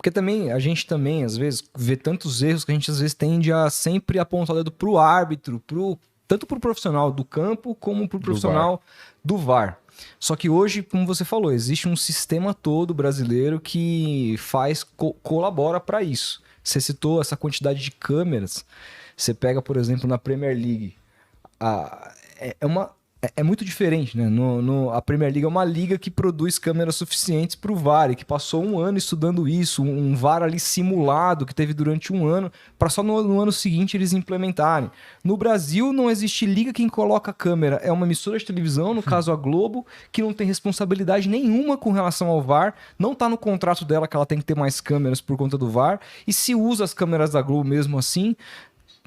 Porque também, a gente também, às vezes, vê tantos erros que a gente, às vezes, tende a sempre apontar o dedo pro árbitro, tanto pro profissional do campo, como pro profissional do VAR. Só que hoje, como você falou, existe um sistema todo brasileiro que colabora para isso. Você citou essa quantidade de câmeras. Você pega, por exemplo, na Premier League. É muito diferente, né? A Premier League é uma liga que produz câmeras suficientes para o VAR, e que passou um ano estudando isso, um VAR ali simulado que teve durante um ano, para só no ano seguinte eles implementarem. No Brasil não existe liga quem coloca câmera. É uma emissora de televisão, no caso a Globo, que não tem responsabilidade nenhuma com relação ao VAR, não está no contrato dela que ela tem que ter mais câmeras por conta do VAR, e se usa as câmeras da Globo mesmo assim,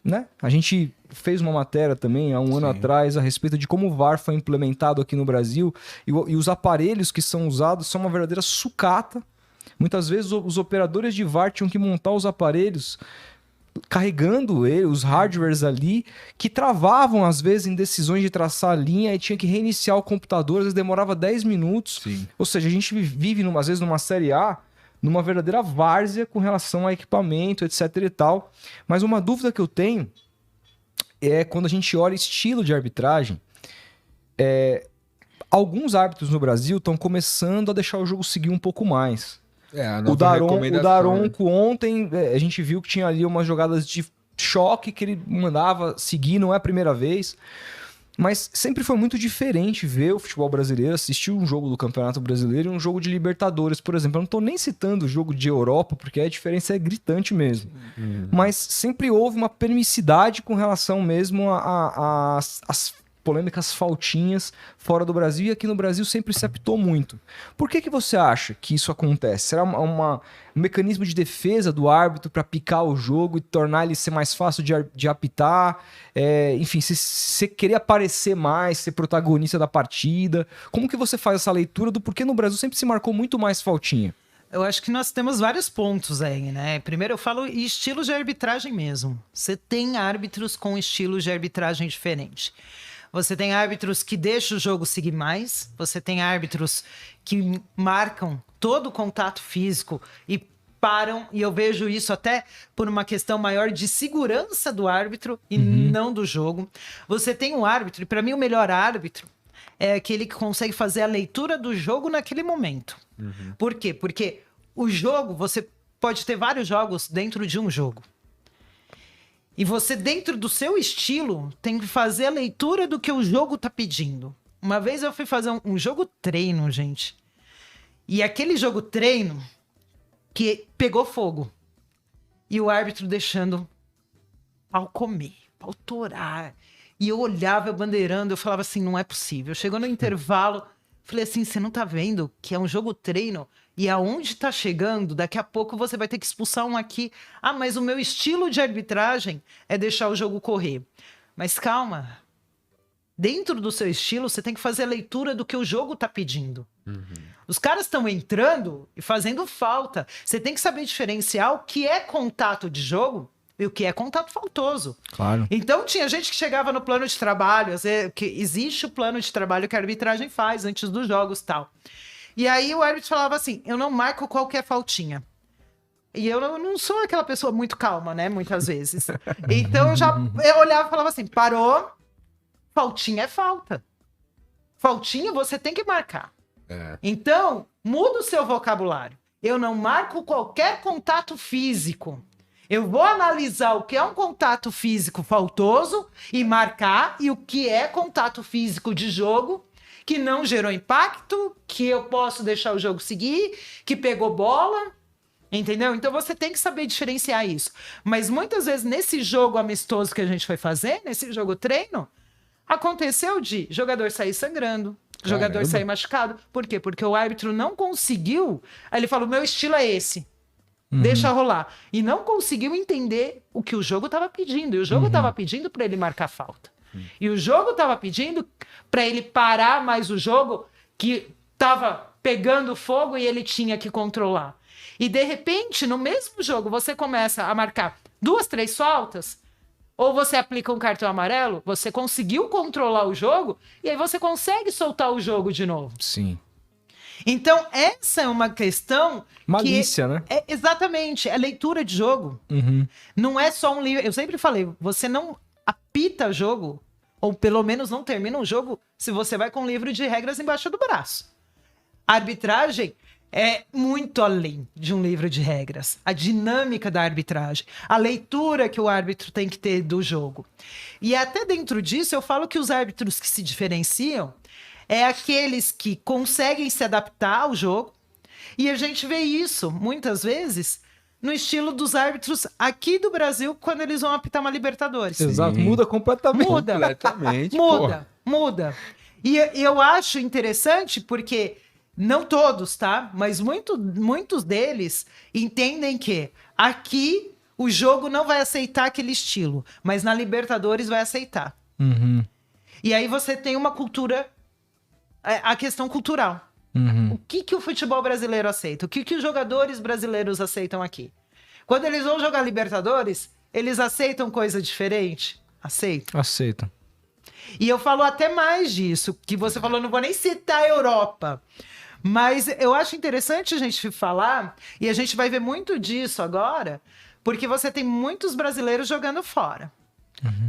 né? A gente fez uma matéria também há um ano atrás a respeito de como o VAR foi implementado aqui no Brasil, e os aparelhos que são usados são uma verdadeira sucata. Muitas vezes os operadores de VAR tinham que montar os aparelhos carregando os hardwares ali, que travavam às vezes em decisões de traçar a linha, e tinha que reiniciar o computador, às vezes demorava 10 minutos. Sim. Ou seja, a gente vive às vezes numa Série A, numa verdadeira várzea com relação a equipamento, etc e tal. Mas uma dúvida que eu tenho é quando a gente olha estilo de arbitragem. Alguns árbitros no Brasil estão começando a deixar o jogo seguir um pouco mais. O Daronco ontem, a gente viu que tinha ali umas jogadas de choque que ele mandava seguir, não é a primeira vez. Mas sempre foi muito diferente ver o futebol brasileiro, assistir um jogo do Campeonato Brasileiro e um jogo de Libertadores, por exemplo. Eu não estou nem citando o jogo de Europa, porque a diferença é gritante mesmo. Mas sempre houve uma permissividade com relação mesmo às polêmicas faltinhas fora do Brasil, e aqui no Brasil sempre se apitou muito. Por que você acha que isso acontece? Será um mecanismo de defesa do árbitro para picar o jogo e tornar ele ser mais fácil de apitar? Enfim, se querer aparecer mais, ser protagonista da partida, como que você faz essa leitura do porquê no Brasil sempre se marcou muito mais faltinha? Eu acho que nós temos vários pontos aí, né? Primeiro eu falo estilos de arbitragem mesmo. Você tem árbitros com estilos de arbitragem diferente. Você tem árbitros que deixam o jogo seguir mais. Você tem árbitros que marcam todo o contato físico e param. E eu vejo isso até por uma questão maior de segurança do árbitro e não do jogo. Você tem um árbitro, e para mim o melhor árbitro é aquele que consegue fazer a leitura do jogo naquele momento. Por quê? Porque o jogo, você pode ter vários jogos dentro de um jogo. E você, dentro do seu estilo, tem que fazer a leitura do que o jogo tá pedindo. Uma vez eu fui fazer um jogo treino, gente. E aquele jogo treino que pegou fogo. E o árbitro deixando pau comer, pau torar. E eu olhava, eu bandeirando, eu falava assim, não é possível. Chegou no intervalo, falei assim, você não tá vendo que é um jogo treino? E aonde tá chegando, daqui a pouco você vai ter que expulsar um aqui. Ah, mas o meu estilo de arbitragem é deixar o jogo correr. Mas calma. Dentro do seu estilo, você tem que fazer a leitura do que o jogo tá pedindo. Os caras estão entrando e fazendo falta. Você tem que saber diferenciar o que é contato de jogo e o que é contato faltoso. Claro. Então tinha gente que chegava no plano de trabalho, que existe o plano de trabalho que a arbitragem faz antes dos jogos e tal. E aí o árbitro falava assim, eu não marco qualquer faltinha. E eu não sou aquela pessoa muito calma, né, muitas vezes. Então eu olhava e falava assim, parou, faltinha é falta. Faltinha você tem que marcar. Então, muda o seu vocabulário. Eu não marco qualquer contato físico. Eu vou analisar o que é um contato físico faltoso e marcar, e o que é contato físico de jogo que não gerou impacto, que eu posso deixar o jogo seguir, que pegou bola, entendeu? Então você tem que saber diferenciar isso. Mas muitas vezes nesse jogo amistoso que a gente foi fazer, nesse jogo treino, aconteceu de jogador sair sangrando, jogador sair machucado. Por quê? Porque o árbitro não conseguiu. Aí ele falou, meu estilo é esse. Deixa rolar. E não conseguiu entender o que o jogo estava pedindo. E o jogo estava pedindo para ele marcar falta. E o jogo estava pedindo para ele parar mais o jogo que estava pegando fogo e ele tinha que controlar. E de repente, no mesmo jogo, você começa a marcar 2, 3 faltas, ou você aplica um cartão amarelo, você conseguiu controlar o jogo, e aí você consegue soltar o jogo de novo. Sim. Então, essa é uma questão Malícia, né? Exatamente, é leitura de jogo. Não é só um livro. Eu sempre falei, você não apita jogo, ou pelo menos não termina um jogo, se você vai com um livro de regras embaixo do braço. A arbitragem é muito além de um livro de regras. A dinâmica da arbitragem, a leitura que o árbitro tem que ter do jogo. E até dentro disso, eu falo que os árbitros que se diferenciam é aqueles que conseguem se adaptar ao jogo. E a gente vê isso, muitas vezes, no estilo dos árbitros aqui do Brasil, quando eles vão apitar uma Libertadores. Exato, muda completamente. Completamente, Muda. E eu acho interessante porque, não todos, tá? Mas muitos deles entendem que aqui o jogo não vai aceitar aquele estilo, mas na Libertadores vai aceitar. E aí você tem uma cultura, a questão cultural. O que o futebol brasileiro aceita? O que os jogadores brasileiros aceitam aqui? Quando eles vão jogar Libertadores, eles aceitam coisa diferente? Aceitam. E eu falo até mais disso, que você falou, não vou nem citar a Europa. Mas eu acho interessante a gente falar, e a gente vai ver muito disso agora, porque você tem muitos brasileiros jogando fora.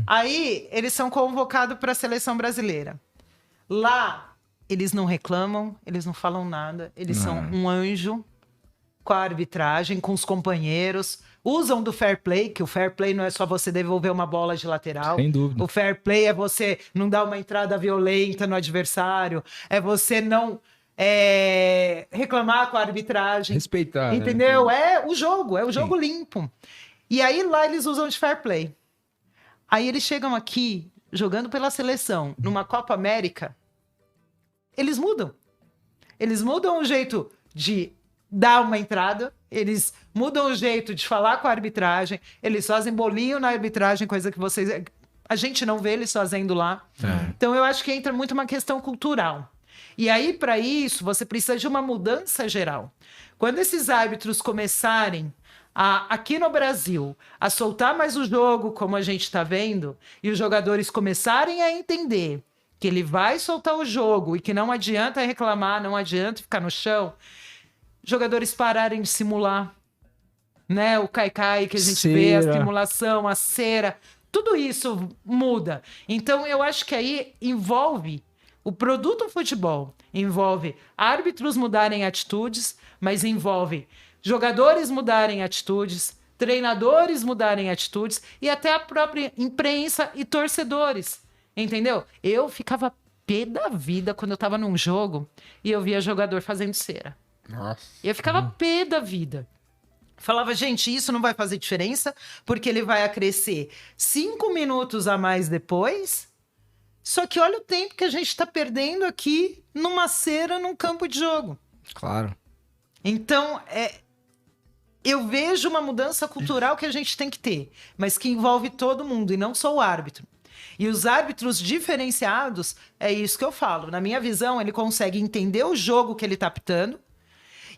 Aí, eles são convocados para a seleção brasileira. Lá, eles não reclamam, eles não falam nada, eles são um anjo com a arbitragem, com os companheiros, usam do fair play, que o fair play não é só você devolver uma bola de lateral. Sem dúvida. O fair play é você não dar uma entrada violenta no adversário, é você não reclamar com a arbitragem. Respeitar. Entendeu? Né? É o jogo limpo. E aí lá eles usam de fair play. Aí eles chegam aqui, jogando pela seleção, numa Copa América, eles mudam. Eles mudam o jeito de dar uma entrada, eles mudam o jeito de falar com a arbitragem, eles fazem bolinho na arbitragem, coisa que a gente não vê eles fazendo lá. Então eu acho que entra muito uma questão cultural. E aí, para isso, você precisa de uma mudança geral. Quando esses árbitros começarem aqui no Brasil, a soltar mais o jogo, como a gente está vendo, e os jogadores começarem a entender que ele vai soltar o jogo e que não adianta reclamar, não adianta ficar no chão, jogadores pararem de simular, né? O caicai que a gente vê, a simulação, a cera, tudo isso muda. Então, eu acho que aí envolve o produto futebol, envolve árbitros mudarem atitudes, mas envolve jogadores mudarem atitudes, treinadores mudarem atitudes e até a própria imprensa e torcedores. Entendeu? Eu ficava pé da vida quando eu tava num jogo e eu via jogador fazendo cera. Nossa. Eu ficava pé da vida. Falava, gente, isso não vai fazer diferença porque ele vai acrescer 5 minutos a mais depois. Só que olha o tempo que a gente tá perdendo aqui numa cera, num campo de jogo. Claro. Então, eu vejo uma mudança cultural que a gente tem que ter, mas que envolve todo mundo e não só o árbitro. E os árbitros diferenciados, é isso que eu falo. Na minha visão, ele consegue entender o jogo que ele está apitando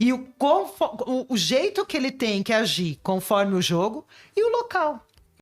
e o jeito que ele tem que agir conforme o jogo e o local.